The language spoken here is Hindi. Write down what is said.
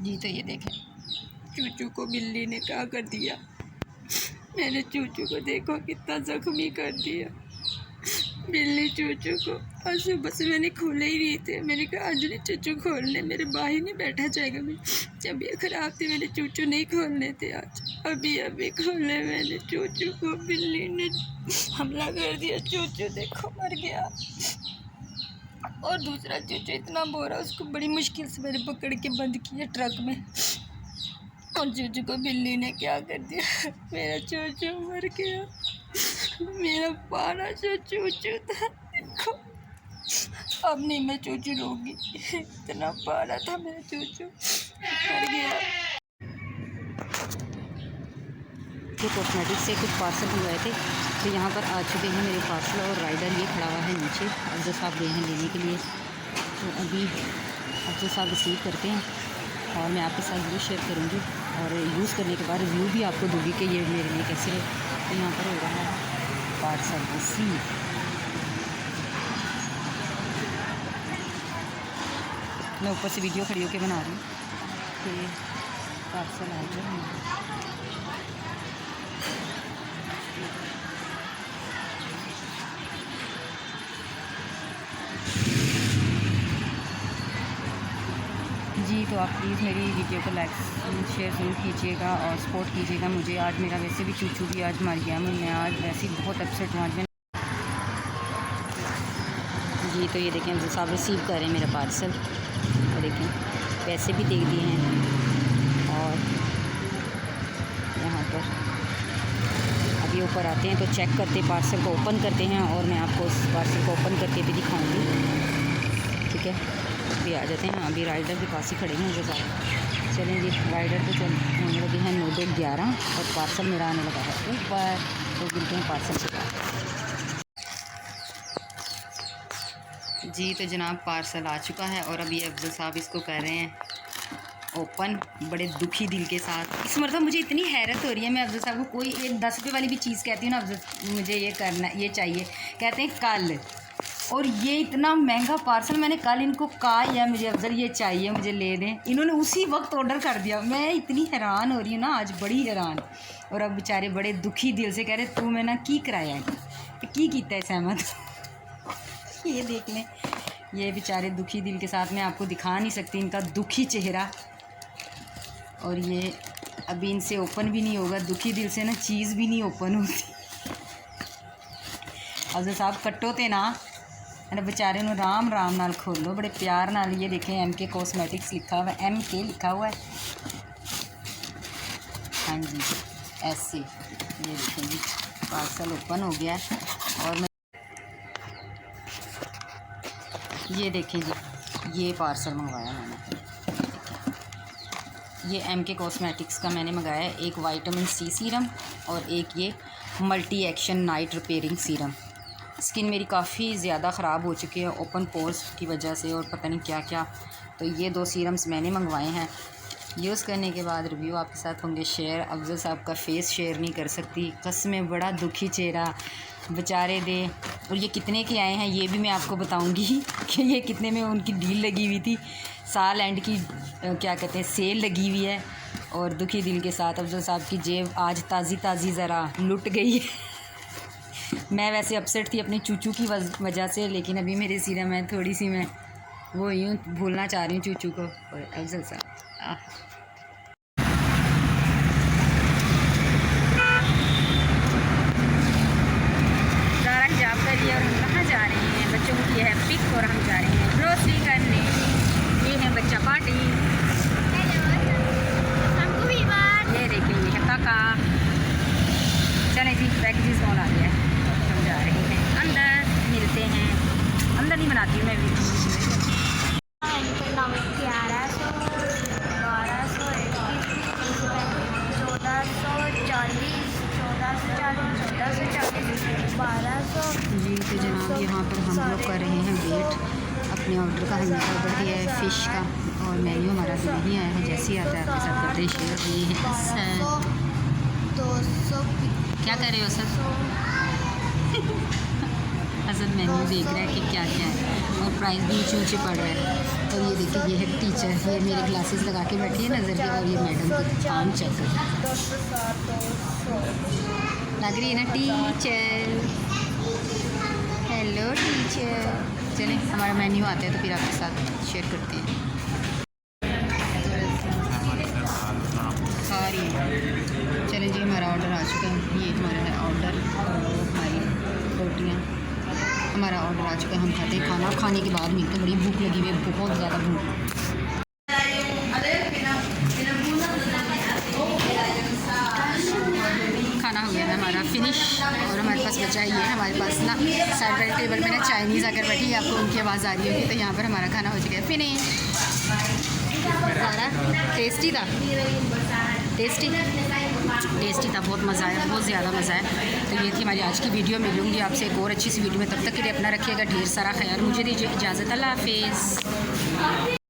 जी तो ये देखें, चूचू को बिल्ली ने क्या कर दिया। मैंने चूचू को देखो कितना ज़ख्मी कर दिया बिल्ली चूचू को। आज सुबह से मैंने खोले ही नहीं थे। मैंने कहा आज नहीं चूचू खोलने, मेरे बाहर नहीं बैठा जाएगा। मैं तबीयत ख़राब थी, मैंने चूचू नहीं खोलने थे आज। अभी खोले मैंने चूचू को, बिल्ली ने हमला कर दिया। चूचू देखो मर गया। और दूसरा चूचू इतना बोरा, उसको बड़ी मुश्किल से मैंने पकड़ के बंद किया ट्रक में। और चूचू को बिल्ली ने क्या कर दिया, मेरा चूचू मर गया। मेरा पारा जो चूचू था, देखो अब नहीं मैं चूचू रोगी। इतना पारा था मेरा चूचू, मर गया। जो कॉस्मेटिक से कुछ पार्सल मंगवाए थे तो यहाँ पर आ चुके हैं मेरे पार्सल। और राइडर ये खड़ा हुआ है नीचे, अफजल साहब गए हैं लेने के लिए। तो अभी अफजल साहब रिसीव करते हैं और मैं आपके साथ वीडियो शेयर करूँगी और यूज़ करने के बाद रिव्यू भी आपको दूँगी कि ये मेरे लिए कैसे है। तो यहाँ पर हो रहा है पार्सल रिसीव। मैं ऊपर से वीडियो खड़ी होकर बना रही हूँ कि पार्सल आ गया। जी तो आप प्लीज़ मेरी वीडियो को लाइक शेयर ज़रूर कीजिएगा और सपोर्ट कीजिएगा मुझे। आज मेरा वैसे भी चूचू भी आज मर गया। मैं आज वैसे ही बहुत अपसेट हूँ आज मैं। जी तो ये देखें अफजल साहब रिसीव कर रहे हैं मेरा पार्सल। और देखें पैसे भी दे दिए हैं। और यहाँ पर अभी ऊपर आते हैं तो चेक करते पार्सल को ओपन करते हैं और मैं आपको उस पार्सल को ओपन करके भी दिखाऊँगी। ठीक है, अभी आ जाते हैं। अभी राइडर के पास ही खड़े हैं मुझे साथ। चलें जी, राइडर तो होने लगे हैं 9:11 और पार्सल मेरा आने लगा है ऊपर। तो मिलते हैं पार्सल के बाद। जी तो जनाब पार्सल आ चुका है और अभी अफजल साहब इसको कर रहे हैं ओपन बड़े दुखी दिल के साथ। इस मरतबा मुझे इतनी हैरत हो रही है, मैं अफजल साहब को कोई एक 10 रुपये वाली भी चीज़ कहती हूँ ना, अफजल मुझे ये करना ये चाहिए, कहते हैं कल। और ये इतना महंगा पार्सल मैंने कल इनको कहा है मुझे अफजल ये चाहिए, मुझे ले दें। इन्होंने उसी वक्त ऑर्डर कर दिया। मैं इतनी हैरान हो रही हूँ ना आज, बड़ी हैरान। और अब बेचारे बड़े दुखी दिल से कह रहे तू मैं ना की कराया की कीता है सहमत। ये देख लें, ये बेचारे दुखी दिल के साथ मैं आपको दिखा नहीं सकती इनका दुखी चेहरा। और ये अभी इनसे ओपन भी नहीं होगा, दुखी दिल से ना चीज़ भी नहीं ओपन होती। अफजल साहब कट्टो ते ना अरे बेचारे ਨੂੰ राम राम नाल खोलो, बड़े प्यार नाल। ये देखें MK कॉस्मेटिक्स लिखा हुआ है, MK लिखा हुआ है। हाँ जी ऐसे ये देखें जी पार्सल ओपन हो गया है। और मैं ये देखें जी ये पार्सल मंगवाया मैंने। ये MK कॉस्मेटिक्स का मैंने मंगाया है, एक विटामिन C सीरम और एक ये multi action night repairing serum. Skin मेरी काफ़ी ज़्यादा ख़राब हो चुकी है ओपन पोर्स की वजह से और पता नहीं क्या क्या। तो ये 2 सीरम्स मैंने मंगवाए हैं। यूज़ करने के बाद रिव्यू आपके साथ होंगे शेयर। अफजल साहब का फेस शेयर नहीं कर सकती, कसमें बड़ा दुखी चेहरा बेचारे दे। और ये कितने के आए हैं ये भी मैं आपको बताऊंगी कि ये कितने में उनकी डील लगी हुई थी, साल एंड की क्या कहते हैं सेल लगी हुई है। और दुखी दिल के साथ अफजल साहब की जेब आज ताज़ी ज़रा लुट गई है। मैं वैसे अपसेट थी अपने चूचू की वजह से, लेकिन अभी मेरे सीरम है थोड़ी सी मैं वो यूँ भूलना चाह रही हूँ चूचू को और अफजल साहब। ज़ारा हिजाब कर लिया और हम कहाँ जा रहे हैं, बच्चों को किया है पिक और हम जा रहे हैं ग्रोसरी करने। ये है बच्चा पार्टी, ये देखिए ये है काका। चलें जी पैकेजेस कौन आ गया है, हम जा रहे हैं अंदर, मिलते हैं अंदर। नहीं बनाती हूँ मैं भी। 1240 जी तो जनाब यहाँ पर हम लोग कर रहे हैं वेट अपने ऑर्डर का। हमने ऑर्डर दिया है फ़िश का और मेन्यू हमारा अभी नहीं आया है, जैसे ही आता है आपके साथ करते हैं शेयर। ये है सर 200 क्या कर रहे हो सर? असल मेन्यू देख रहा है कि क्या क्या है और प्राइस भी ऊँचे ऊँचे पड़ रहा है। और ये देखिए ये है टीचर, ये मेरे ग्लासेस लगा के बैठी है नज़र के, और ये मैडम काम चेक कर 207 200 लग रही है ना टीचर। Hello teacher. चलें हमारा मेन्यू आता है तो फिर आपके साथ शेयर करते हैं। सारी चलें जी, हमारा ऑर्डर आ चुका है। ये हमारा है ऑर्डर, हमारी रोटियाँ, हमारा ऑर्डर आ चुका है। हम खाते हैं खाना, खाने के बाद मिलते हैं। बड़ी भूख लगी हुई है, बहुत ज़्यादा भूख। खाना हो गया है हमारा फिनिश, और हमारे पास बचा ही है। हमारे पास ना साइड बाई टेबल में ना चाइनीज़ आकर बैठी है, आपको उनकी आवाज़ आ रही होगी। तो यहाँ पर हमारा खाना हो चुका है फिनिश। सारा टेस्टी था, टेस्टी था, बहुत मज़ा आया, बहुत ज़्यादा मज़ा आया। तो ये थी हमारी आज की वीडियो। मिलूँगी आपसे एक और अच्छी सी वीडियो में, तब तक के लिए अपना रखिएगा ढेर सारा ख्याल। मुझे दीजिए इजाज़त, अल्लाह हाफिज़।